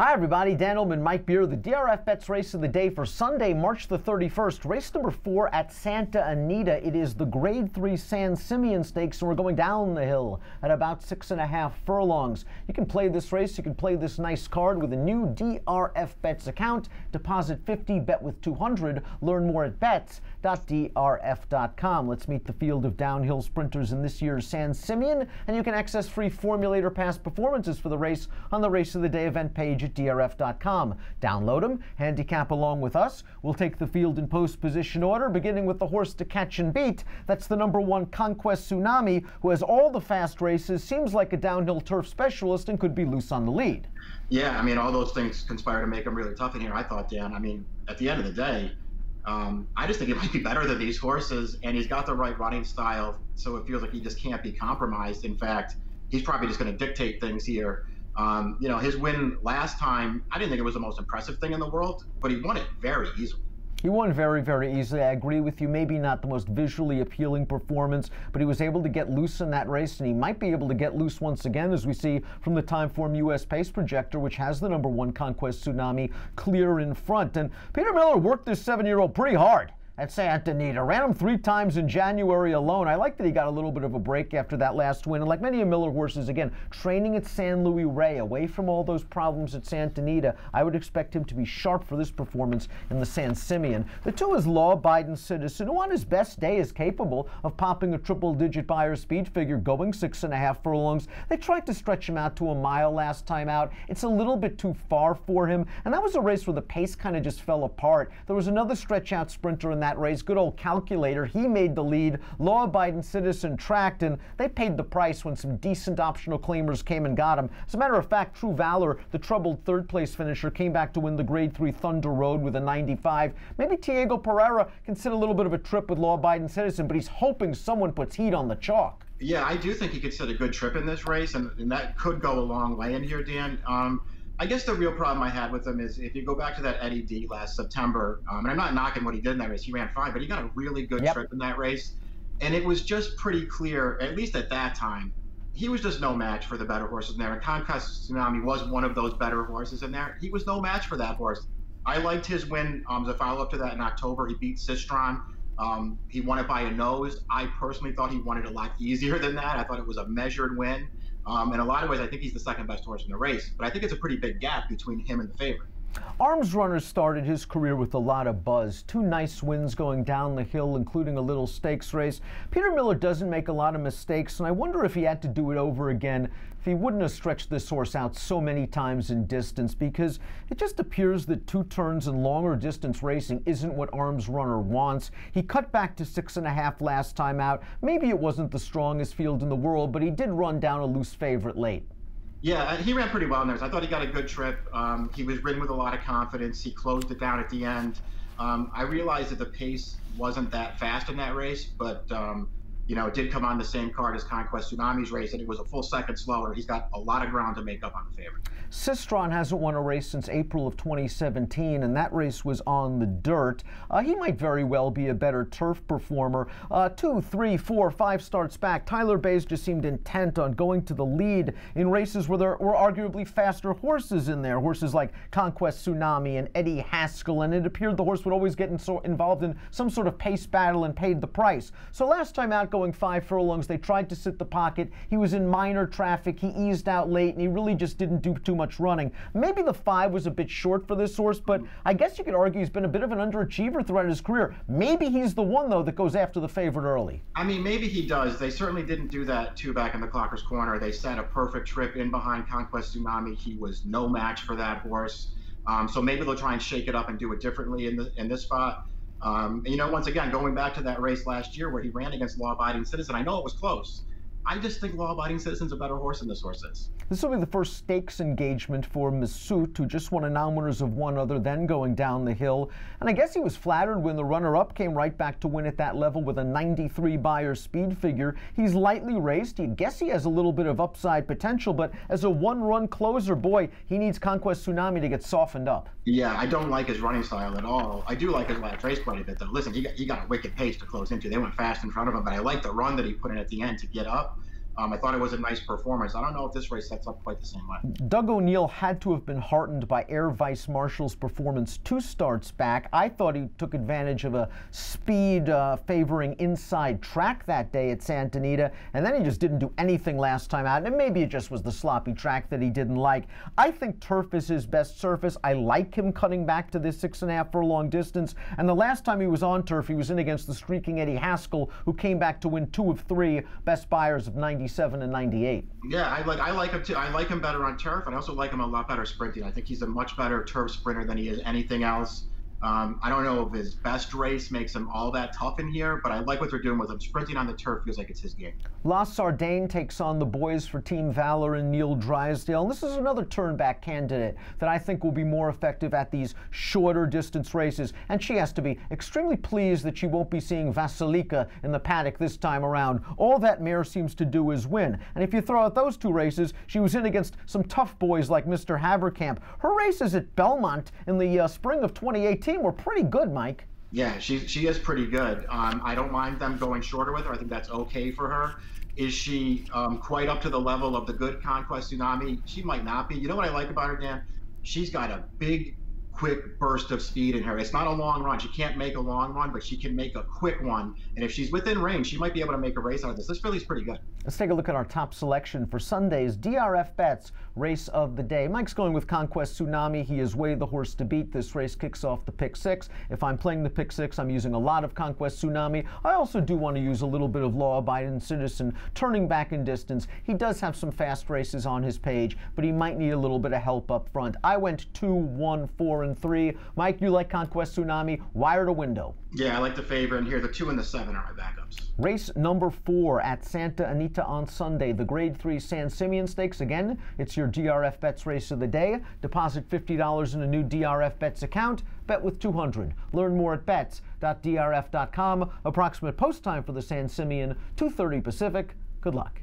Hi everybody, Dan Illman, Mike Beer, the DRFBets race of the day for Sunday, March the 31st. Race number 4 at Santa Anita. It is the Grade 3 San Simeon Stakes, and we're going down the hill at about 6.5 furlongs. You can play this race, you can play this nice card with a new DRFBets account. Deposit 50, bet with 200. Learn more at bets.drf.com. Let's meet the field of downhill sprinters in this year's San Simeon, and you can access free formulator past performances for the race on the Race of the Day event page at DRF.com. Download them, handicap along with us. We'll take the field in post position order, beginning with the horse to catch and beat. That's the number 1 Conquest Tsunami, who has all the fast races, seems like a downhill turf specialist, and could be loose on the lead. Yeah, I mean, all those things conspire to make him really tough in here, I thought, Dan. I mean, at the end of the day, I just think he might be better than these horses, and he's got the right running style, so it feels like he just can't be compromised. In fact, he's probably just going to dictate things here. You know, his win last time, I didn't think it was the most impressive thing in the world, but he won it very easily. He won very, very easily. I agree with you. Maybe not the most visually appealing performance, but he was able to get loose in that race, and he might be able to get loose once again, as we see from the Timeform US Pace Projector, which has the number 1 Conquest Tsunami clear in front. And Peter Miller worked this 7-year-old pretty hard at Santa Anita. Ran him 3 times in January alone. I like that he got a little bit of a break after that last win. And like many of Miller horses, again, training at San Luis Rey, away from all those problems at Santa Anita, I would expect him to be sharp for this performance in the San Simeon. The 2 is Lawabiding Citizen, who on his best day is capable of popping a triple-digit Beyer speed figure, going 6.5 furlongs. They tried to stretch him out to a mile last time out. It's a little bit too far for him, and that was a race where the pace kind of just fell apart. There was another stretch-out sprinter in that race, good old Calculator. He made the lead. Law-abiding Citizen tracked, and they paid the price when some decent optional claimers came and got him. As a matter of fact, True Valor, the troubled 3rd-place finisher, came back to win the Grade 3 Thunder Road with a 95. Maybe Diego Pereira can sit a little bit of a trip with Law-abiding Citizen, but he's hoping someone puts heat on the chalk. Yeah, I do think he could sit a good trip in this race, and that could go a long way in here, Dan. I guess the real problem I had with him is if you go back to that Eddie D last September, and I'm not knocking what he did in that race, he ran fine, but he got a really good trip in that race. And it was just pretty clear, at least at that time, he was just no match for the better horses in there. And Conquest Tsunami was one of those better horses in there. He was no match for that horse. I liked his win as a follow-up to that in October. He beat Sistron. He won it by a nose. I personally thought he won it a lot easier than that. I thought it was a measured win. In a lot of ways, I think he's the 2nd best horse in the race, but I think it's a pretty big gap between him and the favorite. Arms Runner started his career with a lot of buzz. 2 nice wins going down the hill, including a little stakes race. Peter Miller doesn't make a lot of mistakes, and I wonder if he had to do it over again, if he wouldn't have stretched this horse out so many times in distance, because it just appears that 2 turns and longer distance racing isn't what Arms Runner wants. He cut back to 6.5 last time out. Maybe it wasn't the strongest field in the world, but he did run down a loose favorite late. Yeah, he ran pretty well in there. I thought he got a good trip. He was ridden with a lot of confidence. He closed it down at the end. I realized that the pace wasn't that fast in that race, but you know, it did come on the same card as Conquest Tsunami's race, and it was a full second slower. He's got a lot of ground to make up on the favorite. Sistron hasn't won a race since April of 2017, and that race was on the dirt. He might very well be a better turf performer. 2, 3, 4, 5 starts back, Tyler Bays just seemed intent on going to the lead in races where there were arguably faster horses in there, horses like Conquest Tsunami and Eddie Haskell, and it appeared the horse would always get involved in some sort of pace battle and paid the price. So last time out, going 5 furlongs, they tried to sit the pocket. He was in minor traffic. He eased out late, and he really just didn't do too much running. Maybe the 5 was a bit short for this horse, but I guess you could argue he's been a bit of an underachiever throughout his career. Maybe he's the one, though, that goes after the favorite early. I mean, maybe he does. They certainly didn't do that 2 back in the Clocker's Corner. They set a perfect trip in behind Conquest Tsunami. He was no match for that horse. So maybe they'll try and shake it up and do it differently in this spot. You know, once again, going back to that race last year where he ran against Law-abiding Citizen, I know it was close. I just think Law-abiding Citizen's a better horse than this horse is. This will be the first stakes engagement for Massoud, who just won a non-winners of 1 other, then going down the hill. And I guess he was flattered when the runner-up came right back to win at that level with a 93 Beyer speed figure. He's lightly raced. I guess he has a little bit of upside potential, but as a 1-run closer, boy, he needs Conquest Tsunami to get softened up. Yeah, I don't like his running style at all. I do like his last race quite a bit, though. Listen, he got a wicked pace to close into. They went fast in front of him, but I like the run that he put in at the end to get up. I thought it was a nice performance. I don't know if this race sets up quite the same way. Doug O'Neill had to have been heartened by Air Vice Marshall's performance 2 starts back. I thought he took advantage of a speed favoring inside track that day at Santa Anita, and then he just didn't do anything last time out. And maybe it just was the sloppy track that he didn't like. I think turf is his best surface. I like him cutting back to this 6.5 furlong distance. And the last time he was on turf, he was in against the streaking Eddie Haskell, who came back to win 2 of 3 best buyers of 97 and 98. Yeah, I like him too. I like him better on turf, and I also like him a lot better sprinting. I think he's a much better turf sprinter than he is anything else. I don't know if his best race makes him all that tough in here, but I like what they're doing with him. Sprinting on the turf feels like it's his game. La Sardane takes on the boys for Team Valor and Neil Drysdale. And this is another turnback candidate that I think will be more effective at these shorter distance races. And she has to be extremely pleased that she won't be seeing Vasilika in the paddock this time around. All that mare seems to do is win. And if you throw out those 2 races, she was in against some tough boys like Mr. Haverkamp. Her races at Belmont in the spring of 2018 were pretty good, Mike. Yeah, she is pretty good. I don't mind them going shorter with her. I think that's okay for her. Is she quite up to the level of the good Conquest Tsunami? She might not be. You know what I like about her, Dan? She's got a big, quick burst of speed in her. It's not a long run. She can't make a long run, but she can make a quick one. And if she's within range, she might be able to make a race out of this. This filly's pretty good. Let's take a look at our top selection for Sunday's DRFBets race of the day. Mike's going with Conquest Tsunami. He is way the horse to beat. This race kicks off the pick 6. If I'm playing the pick 6, I'm using a lot of Conquest Tsunami. I also do want to use a little bit of Lawabiding Citizen, turning back in distance. He does have some fast races on his page, but he might need a little bit of help up front. I went 2, 1, 4, and 3. Mike, you like Conquest Tsunami? Wire to window. Yeah, I like the favor, and here the 2 and the 7 are my backups. Race number 4 at Santa Anita on Sunday, the Grade 3 San Simeon Stakes. Again, it's your DRFBets race of the day. Deposit $50 in a new DRFBets account. Bet with $200. Learn more at bets.drf.com. Approximate post time for the San Simeon, 2:30 Pacific. Good luck.